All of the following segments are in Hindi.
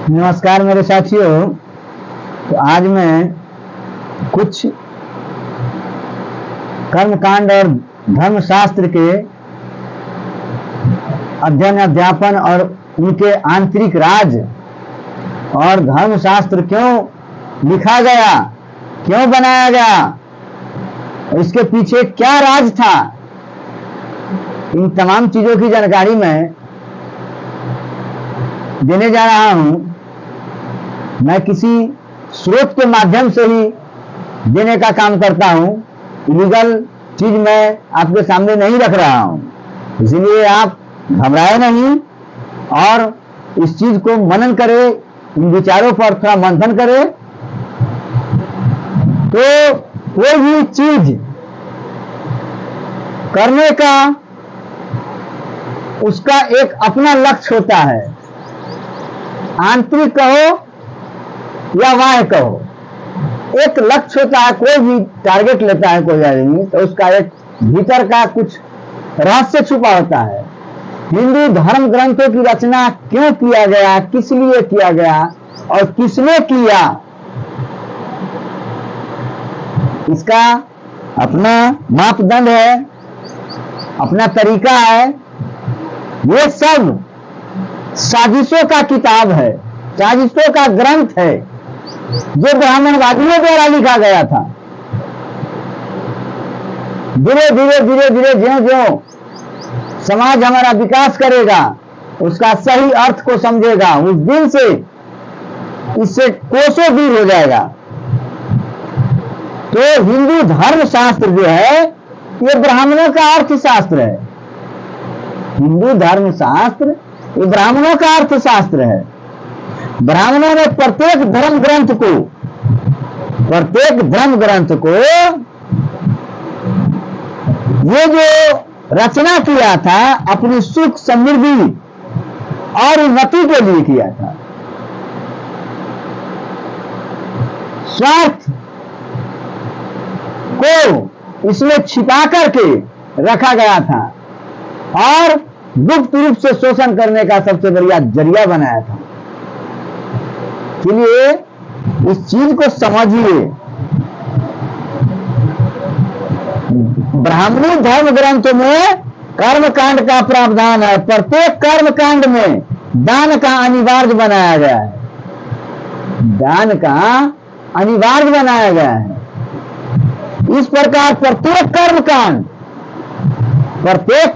नमस्कार मेरे साथियों। तो आज मैं कुछ कर्मकांड और धर्मशास्त्र के अध्ययन अध्यापन और उनके आंतरिक राज और धर्मशास्त्र क्यों लिखा गया, क्यों बनाया गया, इसके पीछे क्या राज था, इन तमाम चीजों की जानकारी मैं देने जा रहा हूं। मैं किसी स्रोत के माध्यम से ही देने का काम करता हूं। इलीगल चीज मैं आपके सामने नहीं रख रहा हूं, इसलिए आप घबराए नहीं और इस चीज को मनन करें, इन विचारों पर थोड़ा मंथन करें। तो कोई भी चीज करने का उसका एक अपना लक्ष्य होता है, आंतरिक कहो या बाह्य कहो, एक लक्ष्य होता है। कोई भी टारगेट लेता है कोई आदमी, तो उसका एक भीतर का कुछ रहस्य छुपा होता है। हिंदू धर्म ग्रंथों की रचना क्यों किया गया, किस लिए किया गया और किसने किया, इसका अपना मापदंड है, अपना तरीका है। ये सब साजिशों का किताब है, साजिशों का ग्रंथ है जो ब्राह्मणवादियों द्वारा लिखा गया था। धीरे धीरे धीरे धीरे ज्यों ज्यों समाज हमारा विकास करेगा, उसका सही अर्थ को समझेगा, उस दिन से इससे कोसों दूर हो जाएगा। तो हिंदू धर्म शास्त्र जो है ये ब्राह्मणों का अर्थशास्त्र है। हिंदू धर्म शास्त्र ये ब्राह्मणों का अर्थशास्त्र है। ब्राह्मणों ने प्रत्येक धर्म ग्रंथ को ये जो रचना किया था अपनी सुख समृद्धि और उन्नति के लिए किया था। स्वार्थ को इसमें छिपा करके रखा गया था और गुप्त रूप से शोषण करने का सबसे बढ़िया जरिया बनाया था। इसलिए इस चीज को समझिए। ब्राह्मणी धर्म ग्रंथों में कर्मकांड का प्रावधान है। प्रत्येक कर्मकांड में दान का अनिवार्य बनाया गया है, दान का अनिवार्य बनाया गया है। इस प्रकार प्रत्येक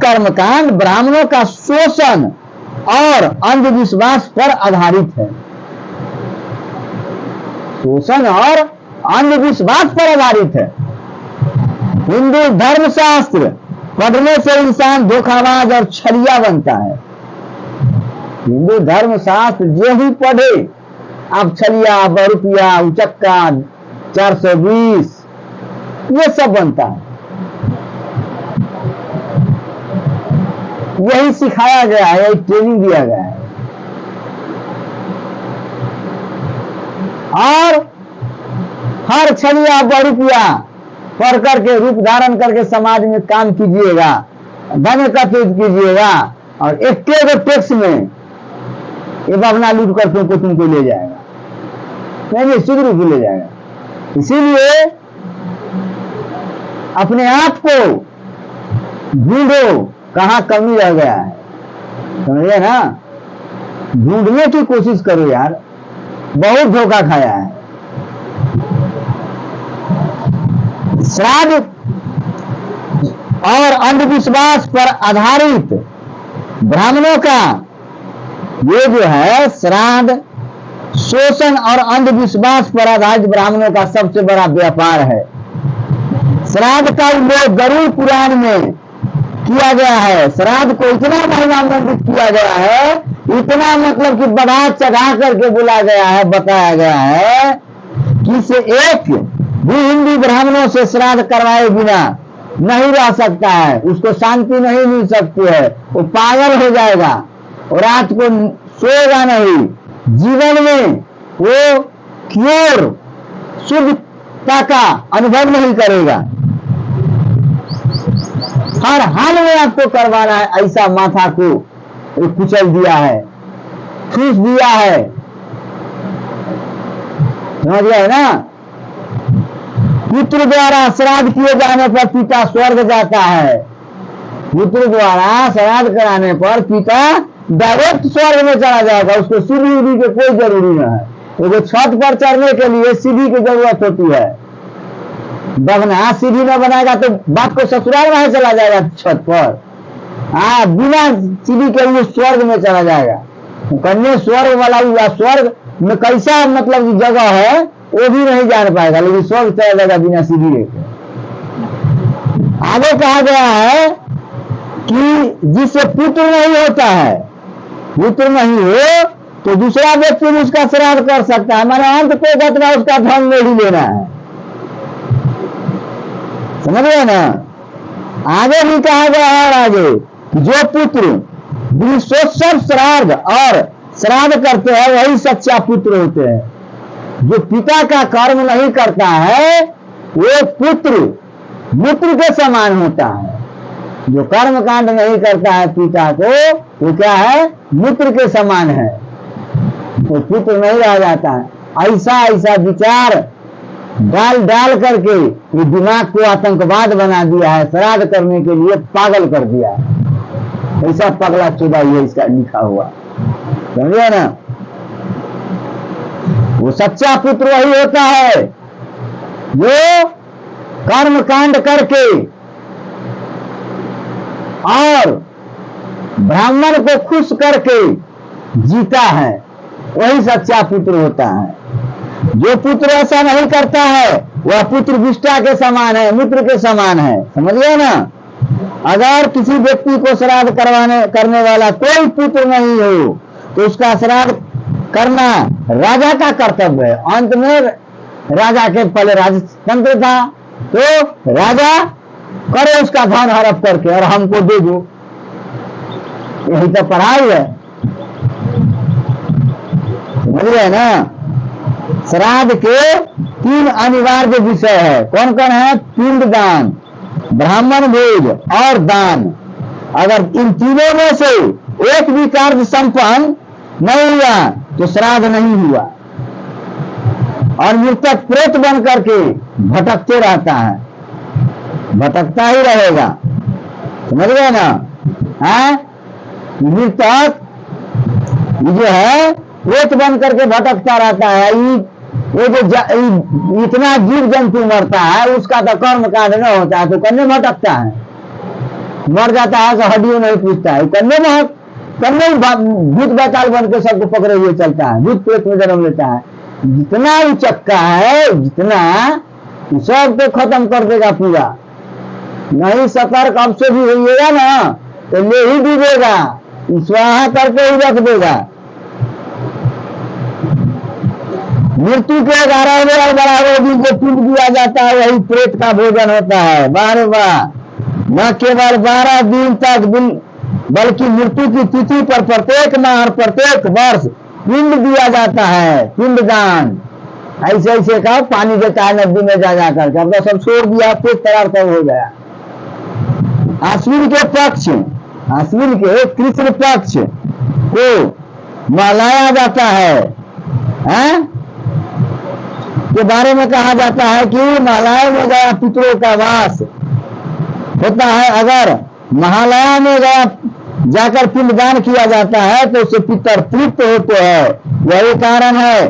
कर्मकांड ब्राह्मणों का शोषण और अंधविश्वास पर आधारित है। शोषण और अंधविश्वास पर आधारित है। हिंदू धर्मशास्त्र पढ़ने से इंसान धोखाबाज और छलिया बनता है। हिंदू धर्मशास्त्र जो ही पढ़े आप छलिया, बहुरुपिया, उचक्का, 420 ये सब बनता है। यही सिखाया गया है, यही ट्रेनिंग दिया गया है। और हर छलिया बहुरुपिया पढ़ करके रूप धारण करके समाज में काम कीजिएगा, धन एकत्रित कीजिएगा और एक टैक्स में ये बबना लूट करके तुमको ले जाएगा, नहीं शुद्ध रूप ले जाएगा। इसीलिए अपने आप को ढूंढो कहां कमी रह गया है, समझे ना। ढूंढने की कोशिश करो यार, बहुत धोखा खाया है। श्राद्ध और अंधविश्वास पर आधारित ब्राह्मणों का ये जो है श्राद्ध, शोषण और अंधविश्वास पर आधारित ब्राह्मणों का सबसे बड़ा व्यापार है। श्राद्ध का उल्लेख गरुड़ पुराण में किया गया है। श्राद्ध को इतना महिमामंडित किया गया है, इतना मतलब कि बढ़ा चढ़ा करके बोला गया है, बताया गया है कि से एक भी हिंदू ब्राह्मणों से श्राद्ध करवाए बिना नहीं रह सकता है, उसको शांति नहीं मिल सकती है, वो पागल हो जाएगा और रात को सोएगा नहीं, जीवन में वो क्योर शुद्धता का अनुभव नहीं करेगा। हर हाल में आपको करवाना है, ऐसा माथा को कुचल दिया है, ठूस दिया है समझ गए ना। पुत्र द्वारा श्राद्ध किए जाने पर पिता स्वर्ग जाता है। पुत्र द्वारा श्राद्ध कराने पर पिता डायरेक्ट स्वर्ग में चला जाएगा, उसको सीढ़ी उड़ी की कोई जरूरी नहीं है। वो छत पर चढ़ने के लिए सीढ़ी की जरूरत होती है। बगना सीढ़ी में बनाएगा तो बाप को ससुराल वहां चला जाएगा छत पर। हाँ, बिना सीढ़ी के वो स्वर्ग में चला जाएगा। कन्या स्वर्ग वाला हुआ, स्वर्ग में कैसा मतलब जगह है वो भी नहीं जान पाएगा, लेकिन स्वर्ग चला जाएगा बिना सीढ़ी के। आगे कहा गया है कि जिससे पुत्र नहीं होता है, पुत्र नहीं हो तो दूसरा व्यक्ति भी उसका श्राद्ध कर सकता है, माना अंत को घटना उसका धन में ही लेना है। समझ गए ना। आगे भी कहा गया है, आगे जो पुत्र सब श्राद्ध और श्राद्ध करते हैं वही सच्चा पुत्र होते हैं। जो पिता का कर्म नहीं करता है वो पुत्र मूत्र के समान होता है। जो कर्म कांड नहीं करता है पिता को, वो क्या है, मूत्र के समान है, वो पुत्र नहीं रह जाता है। ऐसा ऐसा विचार डाल डाल करके ये दिमाग को आतंकवाद बना दिया है, श्राद्ध करने के लिए पागल कर दिया है। ऐसा पगला चुदा ये इसका लिखा हुआ, समझे ना। वो सच्चा पुत्र वही होता है जो कर्म कांड करके और ब्राह्मण को खुश करके जीता है, वही सच्चा पुत्र होता है। जो पुत्र ऐसा नहीं करता है वह पुत्र विष्टा के समान है, मूत्र के समान है। समझ गए ना। अगर किसी व्यक्ति को श्राद्ध करने वाला कोई पुत्र नहीं हो तो उसका श्राद्ध करना राजा का कर्तव्य है। अंत में राजा के पहले राजतंत्र था तो राजा करे उसका धन हड़प करके और हमको दे दो, यही तो पढ़ाई है। समझ गए ना। श्राद्ध के 3 अनिवार्य विषय है। कौन कौन है? पिंड दान, ब्राह्मण भोज और दान। अगर इन तीनों में से एक भी कार्य संपन्न नहीं हुआ तो श्राद्ध नहीं हुआ और मृतक प्रेत बन करके भटकते रहता है, भटकता ही रहेगा। समझ गए ना। मृतक जो है प्रेत बन करके भटकता रहता है। ये जो इतना जीव जंतु मरता है उसका तो कर्म कांड न होता है तो कन्ने भटकता है, मर जाता है तो हड्डियों नहीं पूछता है, कन्ने भूत बैताल बन के सबको पकड़े हुए चलता है, भूत प्रेत में जन्म लेता है। जितना उचक्का है, जितना सबको खत्म कर देगा पूरा। नहीं सतर्क अब से भी होइएगा ना तो ले ही डूबेगा, स्वाहा करके ही रख देगा। मृत्यु के 11वें और 12वें दिन जो पिंड दिया जाता है वही प्रेत का भोजन होता है। बार बार न केवल 12 दिन तक बल्कि मृत्यु की तिथि पर प्रत्येक माह और प्रत्येक वर्ष पिंड दिया जाता है, पिंड दान। ऐसे ऐसे का पानी देता है नदी में जा करके, अब तो सब छोड़ दिया, पेट तैयार कर हो गया। अश्विन के पक्ष, अश्विन के कृष्ण पक्ष को मनाया जाता है के बारे में कहा जाता है कि महालया में गया पितरों का वास होता है। अगर महालया में गया जाकर पिंडदान किया जाता है तो उससे पितर तृप्त होते हैं। यही कारण है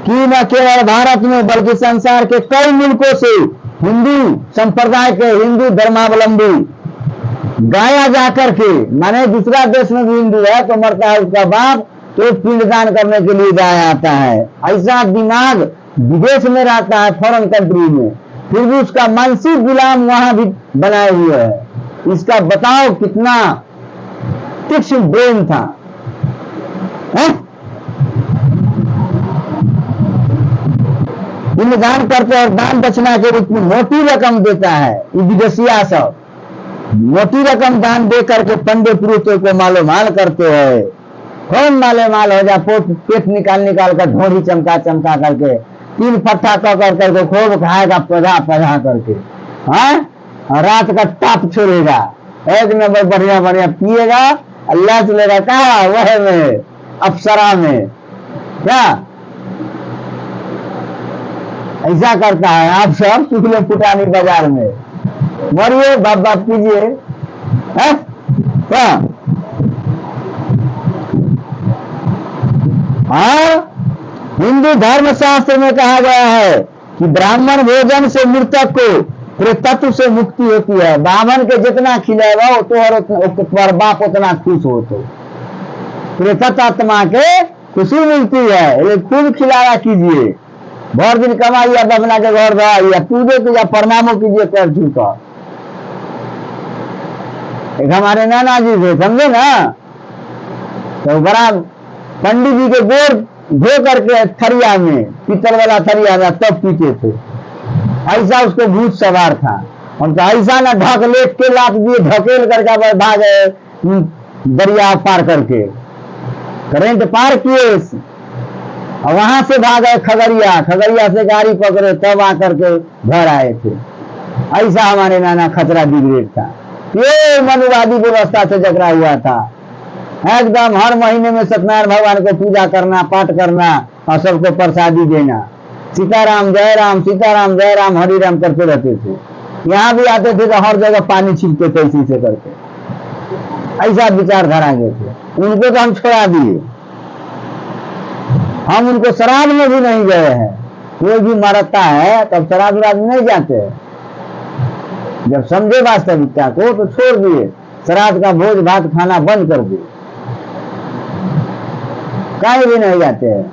कि न केवल भारत में बल्कि संसार के कई मुल्कों से हिंदू संप्रदाय के हिंदू धर्मावलंबी गाया जाकर के, माने दूसरा देश में भी हिंदू है तो मरता है उसका बाप तो पिंडदान करने के लिए गाया आता है। ऐसा दिमाग विदेश में रहता है, फॉरेन कंट्री में, फिर भी उसका मानसिक गुलाम वहां भी बनाए हुए है। इसका बताओ कितना तीक्ष्ण ब्रेन था। पिंडदान करते और दान दक्षिणा के रूप में मोटी रकम देता है। विदेशिया सब मोटी रकम दान दे करके पंडित पुरुषों को मालो माल करते हैं। कौन माले माल हो जा, पेट निकाल कर ढोरी चमका चमका करके 3 फट्टा कर करके खूब खाएगा पधा पधा करके, हाँ, रात का ताप छोड़ेगा, एक नंबर बढ़िया बढ़िया पिएगा, अल्लाह चलेगा कहा वह में अप्सरा में क्या ऐसा करता है। आप सब चुगले फुटानी बाजार में मरिए, बाप बाप कीजिए। हाँ, हिंदू धर्म शास्त्र में कहा गया है कि ब्राह्मण भोजन से मृतक को प्रेतत्व से मुक्ति होती है। ब्राह्मण के जितना खिलाएगा वो तोहर बाप उतना खुश हो। तो प्रेतत्व आत्मा के खुशी मिलती है। ये खूब खिलाया कीजिए, भर दिन कमाइए, बना के घर रहिए, पूजे कीजिए, प्रणामों कीजिए पैर छूकर। एक हमारे नाना जी थे, समझे ना, तो बड़ा पंडित जी के गोर धो करके थरिया में, पीतल वाला थरिया में तब पीते थे। ऐसा उसको भूत सवार था। हम तो ऐसा ना ढक लेट के लात दिए, ढकेल करके भागे दरिया पार करके, करंट पार किए और वहां से भागे खगड़िया, खगड़िया से गाड़ी पकड़े तब आकर के घर आए थे। ऐसा हमारे नाना खतरा बिग्रेड था। ये मनुवादी व्यवस्था से जकड़ा हुआ था। एकदम हर महीने में सत्यनारायण भगवान को पूजा करना, पाठ करना और सबको प्रसादी देना। सीताराम जय राम हरि राम करते रहते थे। यहाँ भी आते थे तो हर जगह पानी छींटते थे इसी से करके। ऐसा विचारधारा के थे। उनको तो हम छोड़ा दिए, हम उनको शराब में भी नहीं गए हैं। कोई भी मरता है तब शराब में नहीं जाते हैं। जब समझे वास्तविकता को तो छोड़ दिए, श्राद्ध का भोज भात खाना बंद कर दिए, कहीं भी नहीं जाते हैं।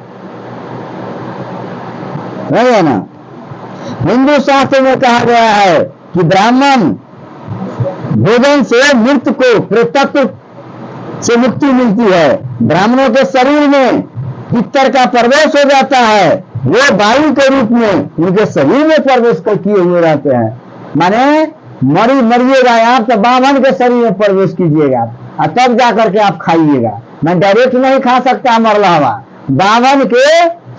नहीं है ना। हिंदू शास्त्र में कहा गया है कि ब्राह्मण भोजन से मृत को प्रेतत्व से मुक्ति मिलती है। ब्राह्मणों के शरीर में पितर का प्रवेश हो जाता है, वो वायु के रूप में उनके शरीर में प्रवेश किए हुए रहते हैं। माने मरिएगा आप तो ब्राह्मण के शरीर में प्रवेश कीजिएगा और तब जाकर के आप खाइएगा। मैं डायरेक्ट नहीं खा सकता मरला हुआ, ब्राह्मण के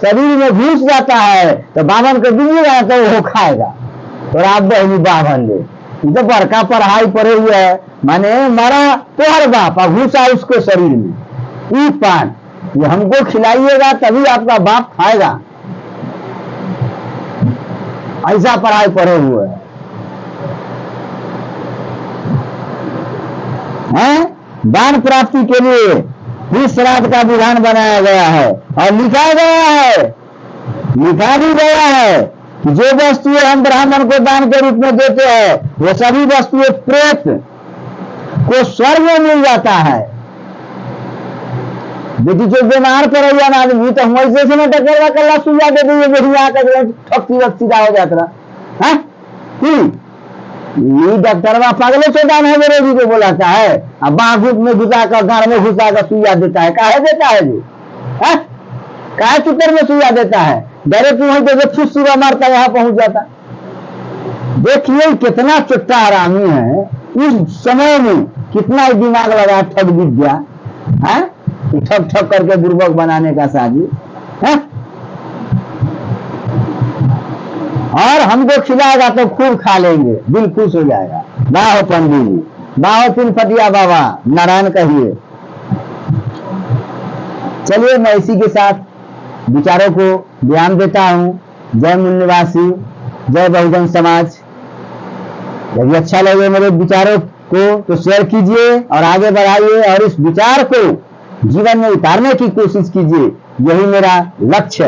शरीर में घुस जाता है तो ब्राह्मण को दीजिएगा तो वो खाएगा। और आप बहनी ब्राह्मण ले, तो बड़का पढ़ाई पढ़े हुए है, माने मरा तो हर बाप और घुसा उसके शरीर में। ई पान ये हमको खिलाइएगा तभी आपका बाप खाएगा। ऐसा पढ़ाई पढ़े हुए हैं। दान प्राप्ति के लिए भी श्राद्ध का विधान बनाया गया है और लिखा गया है, लिखा भी गया है कि जो वस्तुएं हम ब्राह्मण को दान के रूप में देते हैं वो सभी वस्तुएं प्रेत को स्वर्ग में मिल जाता है। बेटी जो बीमार पड़ेगा ना आदमी तो हम ऐसे से टकरा कल्ला सुझा दे दिए, बेटी आकर ठक्की वक्त सीधा हो जाता है। ये डॉक्टर पागलों से दान है मेरे जी को बोलाता है, अब बाहर में घुसाकर घर में घुसाकर सुइया देता है। काहे देता है जी? काहे चित्र में सुइया देता है? डायरेक्ट वहीं पे फुस सुबह मारता यहाँ पहुंच जाता। देखिए कितना चुट्टा हरामी है। उस समय में कितना दिमाग लगा ठग विद्या है, ठग ठग करके बुर्बक बनाने का साजिश है। और हमको खिलाएगा तो खूब खा लेंगे, दिल खुश हो जाएगा। बाहो पंडित जी, बाहो तीन फटिया बाबा, नारायण कहिए। चलिए मैं इसी के साथ विचारों को ध्यान देता हूं। जय मूल निवासी, जय बहुजन समाज। यदि अच्छा लगे मेरे विचारों को तो शेयर कीजिए और आगे बढ़ाइए और इस विचार को जीवन में उतारने की कोशिश कीजिए। यही मेरा लक्ष्य है।